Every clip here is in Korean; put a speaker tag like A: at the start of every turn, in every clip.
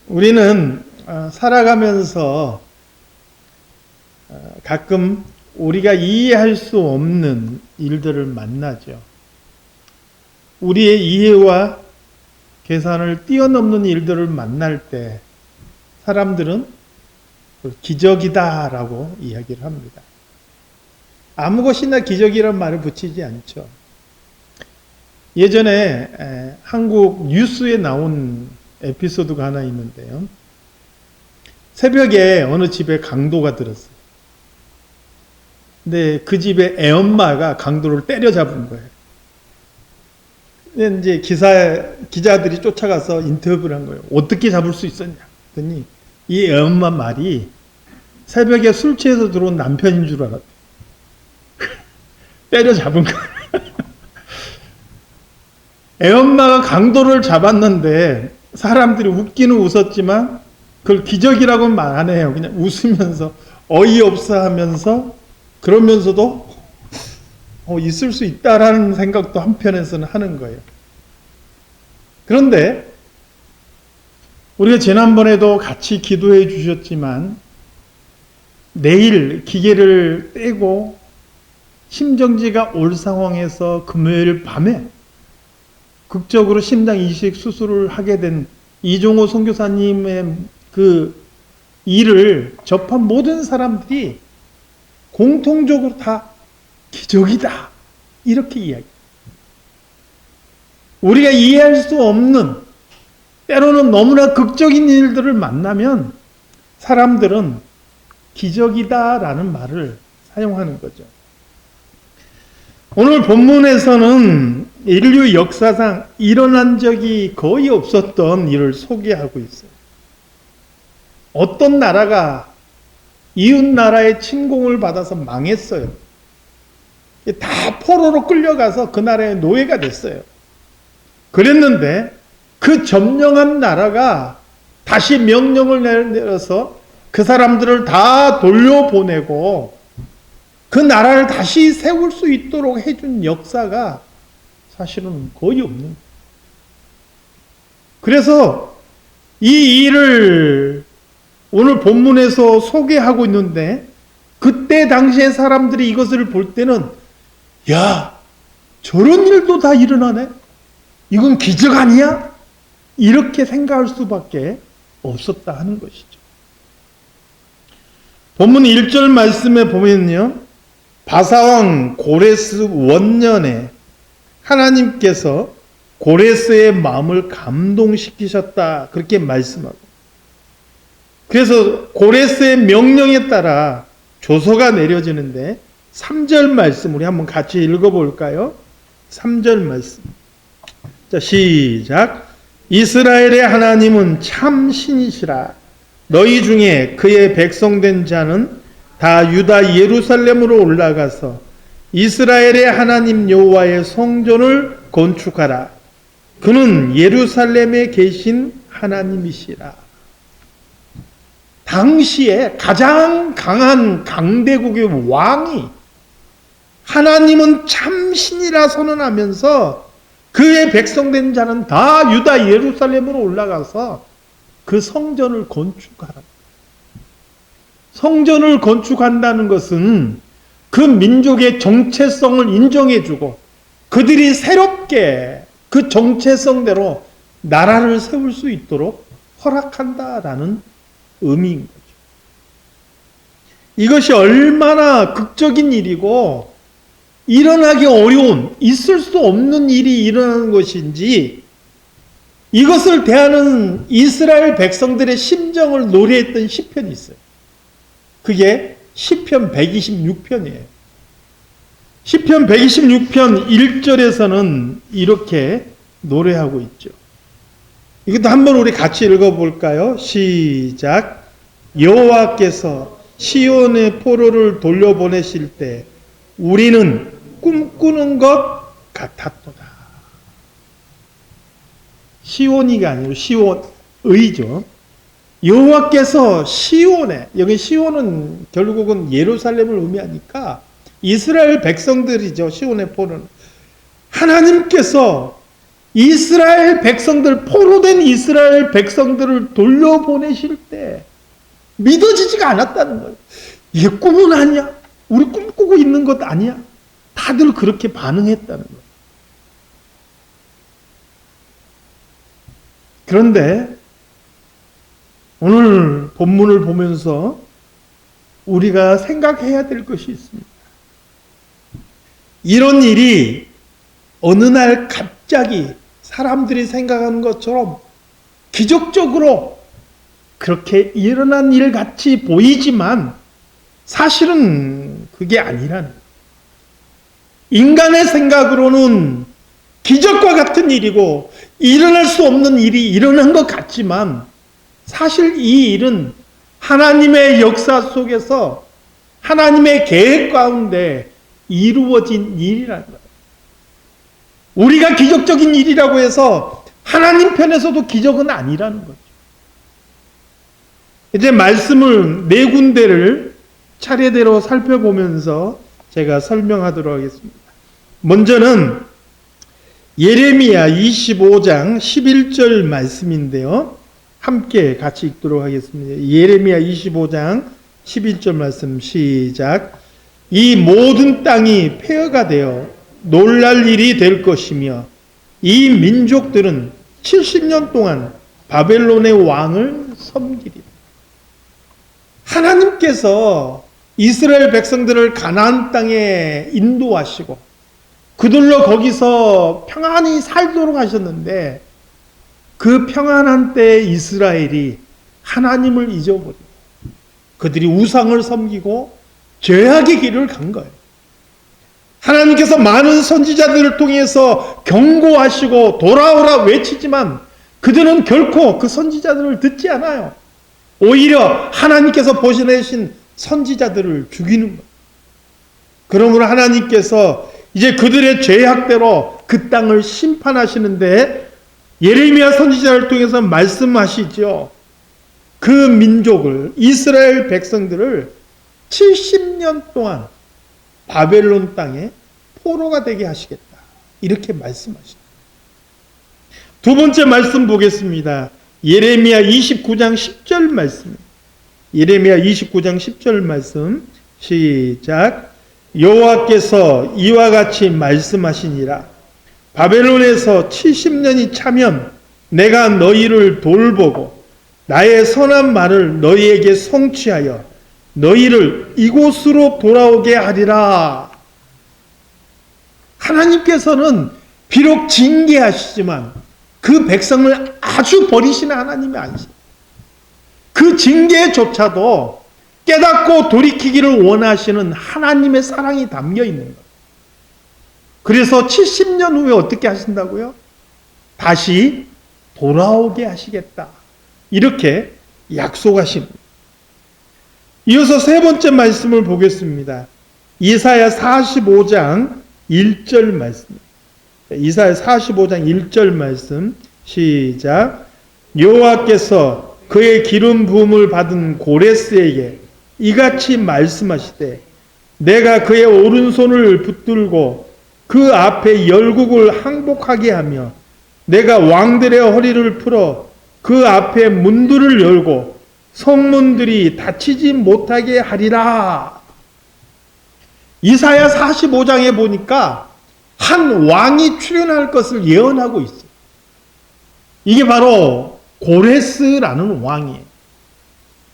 A: 우리는 살아가면서 가끔 우리가 이해할 수 없는 일들을 만나죠. 우리의 이해와 계산을 뛰어넘는 일들을 만날 때 사람들은 기적이다라고 이야기를 합니다. 아무 것이나 기적이란 말을 붙이지 않죠. 예전에 한국 뉴스에 나온 에피소드가 하나 있는데요. 새벽에 어느 집에 강도가 들었어요. 근데 그 집에 애엄마가 강도를 때려잡은 거예요. 근데 이제 기자들이 쫓아가서 인터뷰를 한 거예요. 어떻게 잡을 수 있었냐? 그랬더니 이 애엄마 말이 새벽에 술 취해서 들어온 남편인 줄 알았대. 때려잡은 거예요. 애엄마가 강도를 잡았는데 사람들이 웃기는 웃었지만 그걸 기적이라고는 말 안 해요. 그냥 웃으면서 어이없어 하면서 그러면서도 있을 수 있다라는 생각도 한편에서는 하는 거예요. 그런데 우리가 지난번에도 같이 기도해 주셨지만 내일 기계를 떼고 심정지가 올 상황에서 금요일 밤에 극적으로 심장 이식 수술을 하게 된 이종호 선교사님의 그 일을 접한 모든 사람들이 공통적으로 다 기적이다 이렇게 이야기해요. 우리가 이해할 수 없는 때로는 너무나 극적인 일들을 만나면 사람들은 기적이다라는 말을 사용하는 거죠. 오늘 본문에서는 인류 역사상 일어난 적이 거의 없었던 일을 소개하고 있어요. 어떤 나라가 이웃 나라의 침공을 받아서 망했어요. 다 포로로 끌려가서 그 나라의 노예가 됐어요. 그랬는데 그 점령한 나라가 다시 명령을 내려서 그 사람들을 다 돌려보내고 그 나라를 다시 세울 수 있도록 해준 역사가 사실은 거의 없는 거예요. 그래서 이 일을 오늘 본문에서 소개하고 있는데 그때 당시에 사람들이 이것을 볼 때는 야, 저런 일도 다 일어나네? 이건 기적 아니야? 이렇게 생각할 수밖에 없었다 하는 것이죠. 본문 1절 말씀에 보면요. 바사왕 고레스 원년에 하나님께서 고레스의 마음을 감동시키셨다. 그렇게 말씀하고. 그래서 고레스의 명령에 따라 조서가 내려지는데 3절 말씀 우리 한번 같이 읽어볼까요? 3절 말씀. 자, 시작. 이스라엘의 하나님은 참 신이시라. 너희 중에 그의 백성된 자는 다 유다 예루살렘으로 올라가서 이스라엘의 하나님 여호와의 성전을 건축하라. 그는 예루살렘에 계신 하나님이시라. 당시에 가장 강한 강대국의 왕이 하나님은 참 신이라 선언하면서 그의 백성된 자는 다 유다 예루살렘으로 올라가서 그 성전을 건축하라. 성전을 건축한다는 것은 그 민족의 정체성을 인정해주고 그들이 새롭게 그 정체성대로 나라를 세울 수 있도록 허락한다라는 의미인 거죠. 이것이 얼마나 극적인 일이고 일어나기 어려운, 있을 수 없는 일이 일어나는 것인지 이것을 대하는 이스라엘 백성들의 심정을 노래했던 시편이 있어요. 그게 시편 126편이에요. 시편 126편 1절에서는 이렇게 노래하고 있죠. 이것도 한번 우리 같이 읽어볼까요? 시작. 여호와께서 시온의 포로를 돌려보내실 때 우리는 꿈꾸는 것 같았도다. 시온이가 아니고 시온의죠. 여호와께서 시온에, 여기 시온은 결국은 예루살렘을 의미하니까 이스라엘 백성들이죠. 시온의 포로는 하나님께서 이스라엘 백성들, 포로된 이스라엘 백성들을 돌려보내실 때 믿어지지가 않았다는 거예요. 이게 꿈은 아니야? 우리 꿈꾸고 있는 것 아니야? 다들 그렇게 반응했다는 거예요. 그런데 오늘 본문을 보면서 우리가 생각해야 될 것이 있습니다. 이런 일이 어느 날 갑자기 사람들이 생각하는 것처럼 기적적으로 그렇게 일어난 일 같이 보이지만 사실은 그게 아니라는 거예요. 인간의 생각으로는 기적과 같은 일이고 일어날 수 없는 일이 일어난 것 같지만 사실 이 일은 하나님의 역사 속에서 하나님의 계획 가운데 이루어진 일이라는 거예요. 우리가 기적적인 일이라고 해서 하나님 편에서도 기적은 아니라는 거죠. 이제 말씀을 네 군데를 차례대로 살펴보면서 제가 설명하도록 하겠습니다. 먼저는 예레미야 25장 11절 말씀인데요. 함께 같이 읽도록 하겠습니다. 예레미야 25장 11절 말씀 시작. 이 모든 땅이 폐허가 되어 놀랄 일이 될 것이며 이 민족들은 70년 동안 바벨론의 왕을 섬기리라. 하나님께서 이스라엘 백성들을 가나안 땅에 인도하시고 그들로 거기서 평안히 살도록 하셨는데 그 평안한 때에 이스라엘이 하나님을 잊어버리고 그들이 우상을 섬기고 죄악의 길을 간 거예요. 하나님께서 많은 선지자들을 통해서 경고하시고 돌아오라 외치지만 그들은 결코 그 선지자들을 듣지 않아요. 오히려 하나님께서 보내신 선지자들을 죽이는 거예요. 그러므로 하나님께서 이제 그들의 죄악대로 그 땅을 심판하시는데 예레미야 선지자를 통해서 말씀하시죠. 그 민족을, 이스라엘 백성들을 70년 동안 바벨론 땅에 포로가 되게 하시겠다. 이렇게 말씀하십니다. 두 번째 말씀 보겠습니다. 예레미야 29장 10절 말씀. 예레미야 29장 10절 말씀 시작. 여호와께서 이와 같이 말씀하시니라. 바벨론에서 70년이 차면 내가 너희를 돌보고 나의 선한 말을 너희에게 성취하여 너희를 이곳으로 돌아오게 하리라. 하나님께서는 비록 징계하시지만 그 백성을 아주 버리시는 하나님이 아니십니다. 그 징계조차도 깨닫고 돌이키기를 원하시는 하나님의 사랑이 담겨 있는 거예요. 그래서 70년 후에 어떻게 하신다고요? 다시 돌아오게 하시겠다. 이렇게 약속하십니다. 이어서 세 번째 말씀을 보겠습니다. 이사야 45장 1절 말씀. 이사야 45장 1절 말씀 시작. 여호와께서 그의 기름 부음을 받은 고레스에게 이같이 말씀하시되 내가 그의 오른손을 붙들고 그 앞에 열국을 항복하게 하며 내가 왕들의 허리를 풀어 그 앞에 문들을 열고 성문들이 닫히지 못하게 하리라. 이사야 45장에 보니까 한 왕이 출현할 것을 예언하고 있어요. 이게 바로 고레스라는 왕이에요.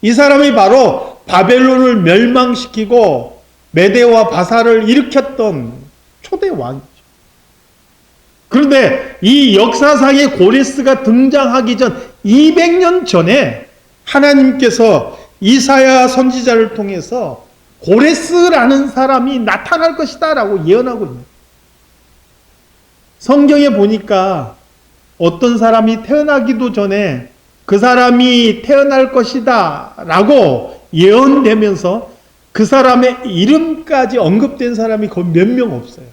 A: 이 사람이 바로 바벨론을 멸망시키고 메대와 바사를 일으켰던 초대 왕이죠. 그런데 이 역사상의 고레스가 등장하기 전 200년 전에 하나님께서 이사야 선지자를 통해서 고레스라는 사람이 나타날 것이다 라고 예언하고 있는 거예요. 성경에 보니까 어떤 사람이 태어나기도 전에 그 사람이 태어날 것이다 라고 예언되면서 그 사람의 이름까지 언급된 사람이 거의 몇 명 없어요.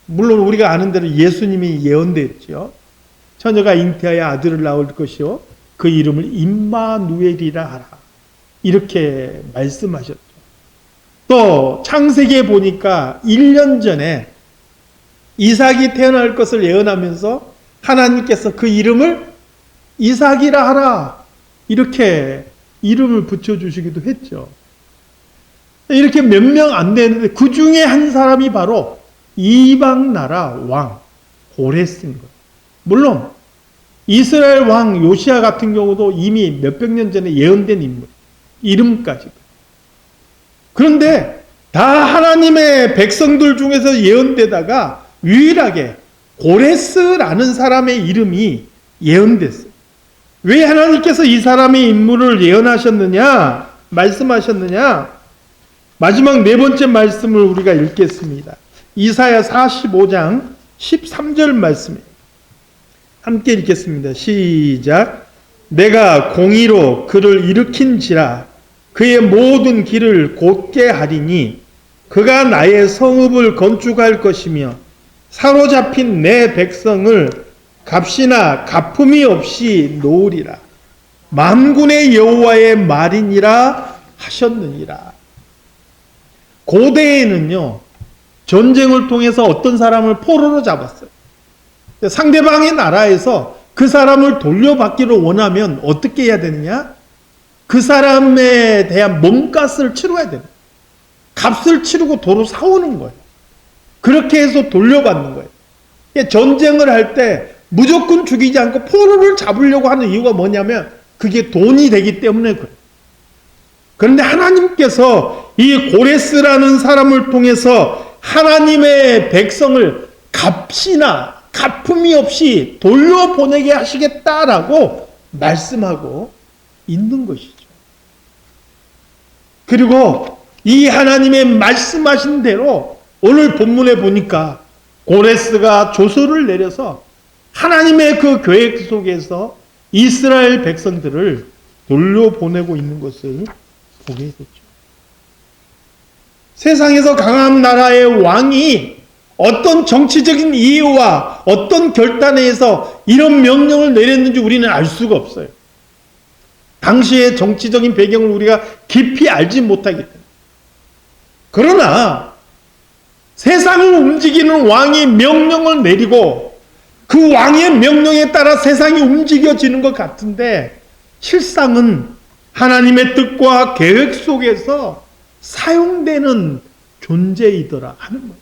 A: 물론 우리가 아는 대로 예수님이 예언됐죠. 처녀가 잉태하여 아들을 낳을 것이요 그 이름을 임마누엘이라 하라. 이렇게 말씀하셨죠. 또 창세기에 보니까 1년 전에 이삭이 태어날 것을 예언하면서 하나님께서 그 이름을 이삭이라 하라. 이렇게 이름을 붙여주시기도 했죠. 이렇게 몇 명 안 되는데 그 중에 한 사람이 바로 이방 나라 왕 고레스인 거예요. 물론 이스라엘 왕 요시야 같은 경우도 이미 몇백 년 전에 예언된 인물, 이름까지. 그런데 다 하나님의 백성들 중에서 예언되다가 유일하게 고레스라는 사람의 이름이 예언됐어요. 왜 하나님께서 이 사람의 인물을 예언하셨느냐, 말씀하셨느냐? 마지막 네 번째 말씀을 우리가 읽겠습니다. 이사야 45장 13절 말씀이에요. 함께 읽겠습니다. 시작. 내가 공의로 그를 일으킨지라 그의 모든 길을 곧게 하리니 그가 나의 성읍을 건축할 것이며 사로잡힌 내 백성을 값이나 갚음이 없이 놓으리라. 만군의 여호와의 말이니라 하셨느니라. 고대에는요, 전쟁을 통해서 어떤 사람을 포로로 잡았어요. 상대방의 나라에서 그 사람을 돌려받기를 원하면 어떻게 해야 되느냐? 그 사람에 대한 몸값을 치러야 돼요. 값을 치르고 도로 사오는 거예요. 그렇게 해서 돌려받는 거예요. 전쟁을 할 때 무조건 죽이지 않고 포로를 잡으려고 하는 이유가 뭐냐면 그게 돈이 되기 때문에 그래요. 그런데 하나님께서 이 고레스라는 사람을 통해서 하나님의 백성을 값이나 갚음이 없이 돌려보내게 하시겠다라고 말씀하고 있는 것이죠. 그리고 이 하나님의 말씀하신 대로 오늘 본문에 보니까 고레스가 조서를 내려서 하나님의 그 계획 속에서 이스라엘 백성들을 돌려보내고 있는 것을 보게 됐죠. 세상에서 강한 나라의 왕이 어떤 정치적인 이유와 어떤 결단에 의해서 이런 명령을 내렸는지 우리는 알 수가 없어요. 당시의 정치적인 배경을 우리가 깊이 알지 못하기 때문에. 그러나 세상을 움직이는 왕이 명령을 내리고 그 왕의 명령에 따라 세상이 움직여지는 것 같은데 실상은 하나님의 뜻과 계획 속에서 사용되는 존재이더라 하는 거예요.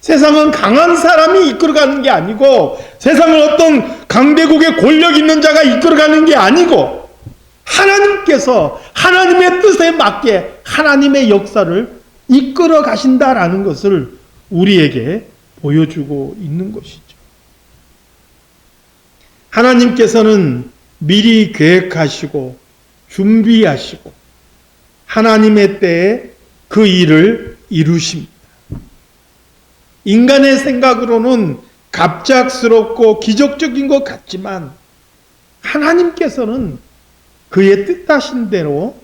A: 세상은 강한 사람이 이끌어가는 게 아니고 세상을 어떤 강대국의 권력 있는 자가 이끌어가는 게 아니고 하나님께서 하나님의 뜻에 맞게 하나님의 역사를 이끌어 가신다라는 것을 우리에게 보여주고 있는 것이죠. 하나님께서는 미리 계획하시고 준비하시고 하나님의 때에 그 일을 이루십니다. 인간의 생각으로는 갑작스럽고 기적적인 것 같지만 하나님께서는 그의 뜻하신 대로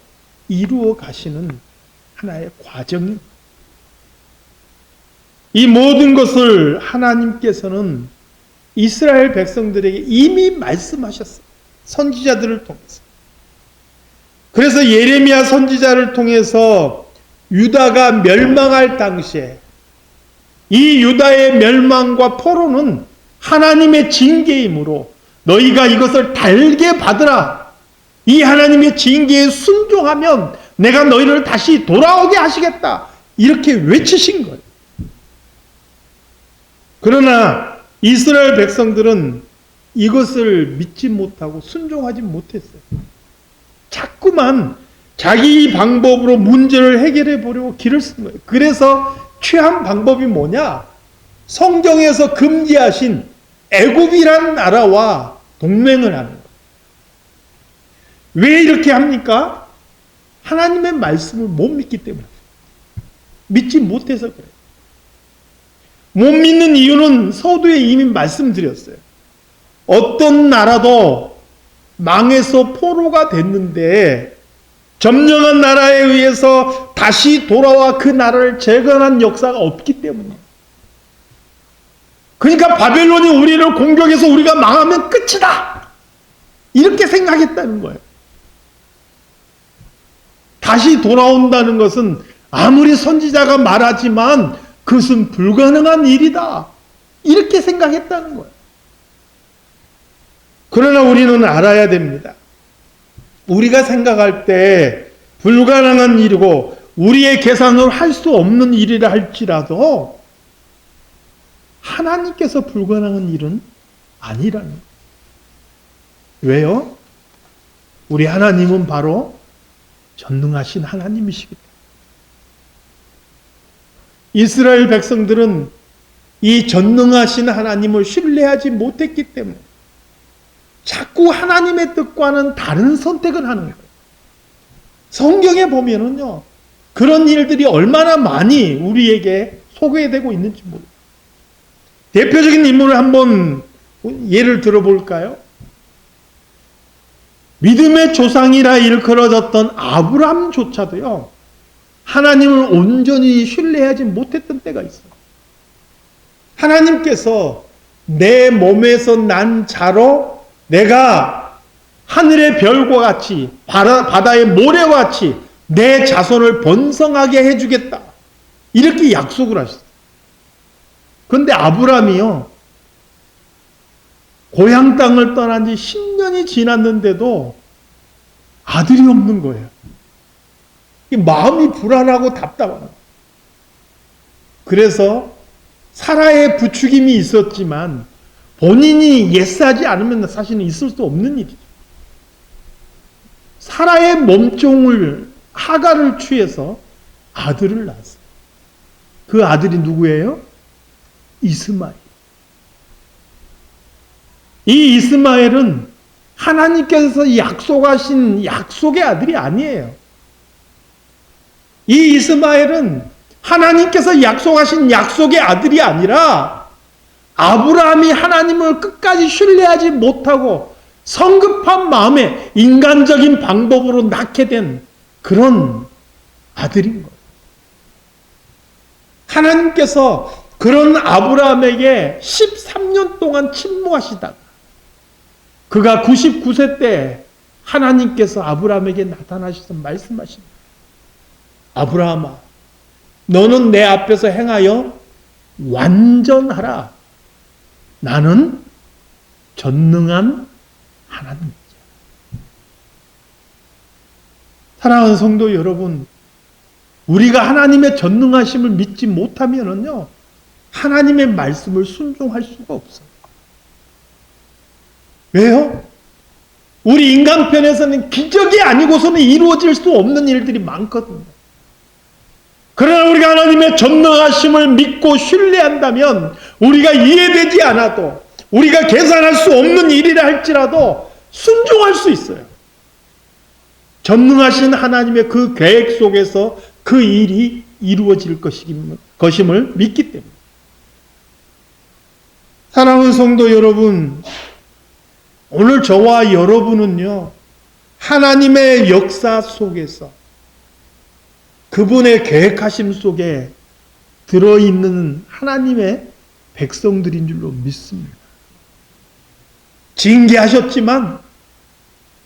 A: 이루어 가시는 하나의 과정입니다. 이 모든 것을 하나님께서는 이스라엘 백성들에게 이미 말씀하셨어요. 선지자들을 통해서. 그래서 예레미야 선지자를 통해서 유다가 멸망할 당시에 이 유다의 멸망과 포로는 하나님의 징계이므로 너희가 이것을 달게 받으라. 이 하나님의 징계에 순종하면 내가 너희를 다시 돌아오게 하시겠다. 이렇게 외치신 거예요. 그러나 이스라엘 백성들은 이것을 믿지 못하고 순종하지 못했어요. 자꾸만 자기 방법으로 문제를 해결해 보려고 길을 쓴 거예요. 그래서 취한 방법이 뭐냐? 성경에서 금지하신 애굽이란 나라와 동맹을 하는 거예요. 왜 이렇게 합니까? 하나님의 말씀을 못 믿기 때문에. 믿지 못해서 그래요. 못 믿는 이유는 서두에 이미 말씀드렸어요. 어떤 나라도 망해서 포로가 됐는데 점령한 나라에 의해서 다시 돌아와 그 나라를 재건한 역사가 없기 때문이에요. 그러니까 바벨론이 우리를 공격해서 우리가 망하면 끝이다. 이렇게 생각했다는 거예요. 다시 돌아온다는 것은 아무리 선지자가 말하지만 그것은 불가능한 일이다. 이렇게 생각했다는 거예요. 그러나 우리는 알아야 됩니다. 우리가 생각할 때 불가능한 일이고 우리의 계산으로 할 수 없는 일이라 할지라도 하나님께서 불가능한 일은 아니라는 거예요. 왜요? 우리 하나님은 바로 전능하신 하나님이시기 때문에. 이스라엘 백성들은 이 전능하신 하나님을 신뢰하지 못했기 때문에 자꾸 하나님의 뜻과는 다른 선택을 하는 거예요. 성경에 보면은요, 그런 일들이 얼마나 많이 우리에게 소개되고 있는지 모르겠어요. 대표적인 인물을 한번 예를 들어볼까요? 믿음의 조상이라 일컬어졌던 아브라함조차도요, 하나님을 온전히 신뢰하지 못했던 때가 있어요. 하나님께서 내 몸에서 난 자로 내가 하늘의 별과 같이 바다의 모래와 같이 내 자손을 번성하게 해주겠다. 이렇게 약속을 하셨어요. 그런데 아브라함이요, 고향 땅을 떠난 지 10년이 지났는데도 아들이 없는 거예요. 마음이 불안하고 답답한 거예요. 그래서 사라의 부추김이 있었지만 본인이 예스하지 않으면 사실은 있을 수 없는 일이죠. 사라의 몸종을 하가를 취해서 아들을 낳았어요. 그 아들이 누구예요? 이스마엘. 이 이스마엘은 하나님께서 약속하신 약속의 아들이 아니에요. 이 이스마엘은 하나님께서 약속하신 약속의 아들이 아니라 아브라함이 하나님을 끝까지 신뢰하지 못하고 성급한 마음에 인간적인 방법으로 낳게 된 그런 아들인 거예요. 하나님께서 그런 아브라함에게 13년 동안 침묵하시다가 그가 99세 때 하나님께서 아브라함에게 나타나셔서 말씀하십니다. 아브라함아, 너는 내 앞에서 행하여 완전하라. 나는 전능한 하나님이죠. 사랑하는 성도 여러분, 우리가 하나님의 전능하심을 믿지 못하면은요, 하나님의 말씀을 순종할 수가 없어요. 왜요? 우리 인간편에서는 기적이 아니고서는 이루어질 수 없는 일들이 많거든요. 그러나 우리가 하나님의 전능하심을 믿고 신뢰한다면 우리가 이해되지 않아도 우리가 계산할 수 없는 일이라 할지라도 순종할 수 있어요. 전능하신 하나님의 그 계획 속에서 그 일이 이루어질 것임을 믿기 때문에. 사랑하는 성도 여러분, 오늘 저와 여러분은요, 하나님의 역사 속에서 그분의 계획하심 속에 들어있는 하나님의 백성들인 줄로 믿습니다. 징계하셨지만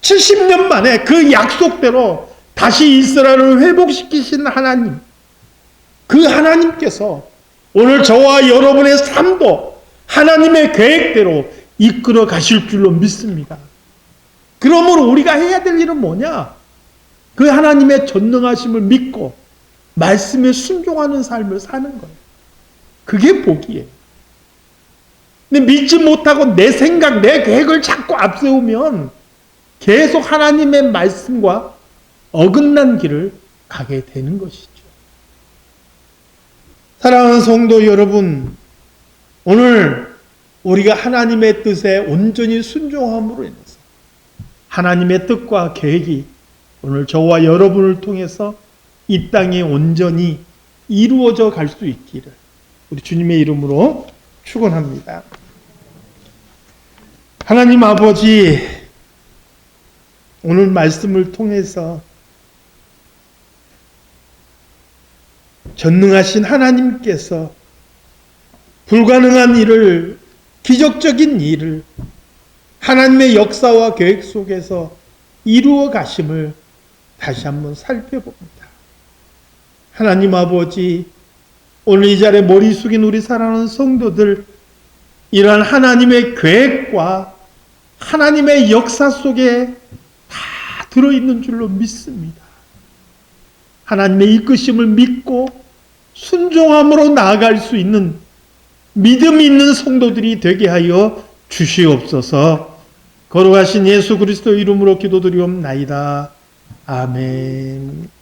A: 70년 만에 그 약속대로 다시 이스라엘을 회복시키신 하나님, 그 하나님께서 오늘 저와 여러분의 삶도 하나님의 계획대로 이끌어 가실 줄로 믿습니다. 그러므로 우리가 해야 될 일은 뭐냐? 그 하나님의 전능하심을 믿고 말씀에 순종하는 삶을 사는 거예요. 그게 복이에요. 근데 믿지 못하고 내 생각, 내 계획을 자꾸 앞세우면 계속 하나님의 말씀과 어긋난 길을 가게 되는 것이죠. 사랑하는 성도 여러분, 오늘 우리가 하나님의 뜻에 온전히 순종함으로 인해서 하나님의 뜻과 계획이 오늘 저와 여러분을 통해서 이 땅에 온전히 이루어져 갈 수 있기를 우리 주님의 이름으로 축원합니다. 하나님 아버지, 오늘 말씀을 통해서 전능하신 하나님께서 불가능한 일을, 기적적인 일을 하나님의 역사와 계획 속에서 이루어 가심을 다시 한번 살펴봅니다. 하나님 아버지, 오늘 이 자리에 머리 숙인 우리 사랑하는 성도들, 이러한 하나님의 계획과 하나님의 역사 속에 다 들어있는 줄로 믿습니다. 하나님의 이끄심을 믿고 순종함으로 나아갈 수 있는 믿음 있는 성도들이 되게 하여 주시옵소서. 거룩하신 예수 그리스도 이름으로 기도드리옵나이다. 아멘.